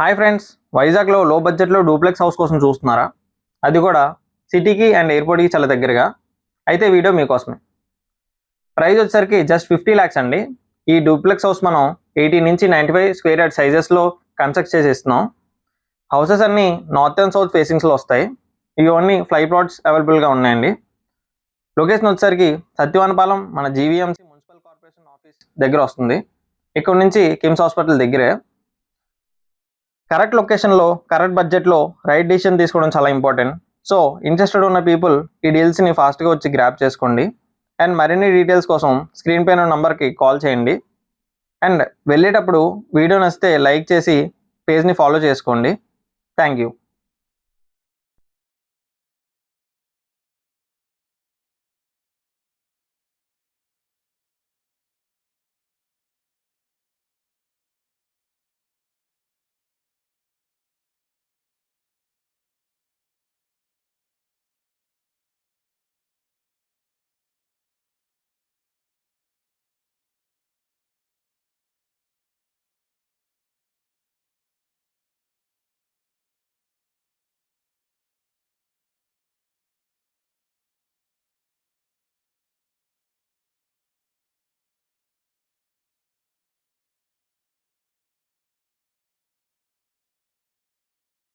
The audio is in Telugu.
హాయ్ ఫ్రెండ్స్, వైజాగ్లో లో బడ్జెట్లో డూప్లెక్స్ హౌస్ కోసం చూస్తున్నారా? అది కూడా సిటీకి అండ్ ఎయిర్పోర్ట్కి చాలా దగ్గరగా. అయితే వీడియో మీకోసమే. ప్రైస్ వచ్చేసరికి జస్ట్ 50 lakhs అండి. ఈ డూప్లెక్స్ హౌస్ మనం 80 నుంచి 95 స్క్వేర్ యార్డ్ సైజెస్లో కన్స్ట్రక్ట్ చేసి ఇస్తున్నాం. హౌసెస్ అన్నీ నార్త్ అండ్ సౌత్ ఫేసింగ్స్లో వస్తాయి. ఇవి ఓన్లీ ఫ్లై ప్లాట్స్ అవైలబుల్గా ఉన్నాయండి. లొకేషన్ వచ్చేసరికి సత్యవనపాలెం మన జీవీఎంసీ మున్సిపల్ కార్పొరేషన్ ఆఫీస్ దగ్గర వస్తుంది. ఇక్కడ నుంచి కిమ్స్ హాస్పిటల్ దగ్గరే. కరెక్ట్ లొకేషన్లో కరెక్ట్ బడ్జెట్లో రైట్ డిసిషన్ తీసుకోవడం చాలా ఇంపార్టెంట్. సో ఇంట్రెస్టెడ్ ఉన్న పీపుల్ ఈ డీల్స్ని ఫాస్ట్గా వచ్చి గ్రాప్ చేసుకోండి. అండ్ మరిన్ని డీటెయిల్స్ కోసం స్క్రీన్ పైన నంబర్కి కాల్ చేయండి. అండ్ వెళ్ళేటప్పుడు వీడియో నచ్చితే లైక్ చేసి పేజ్ని ఫాలో చేసుకోండి. Thank you.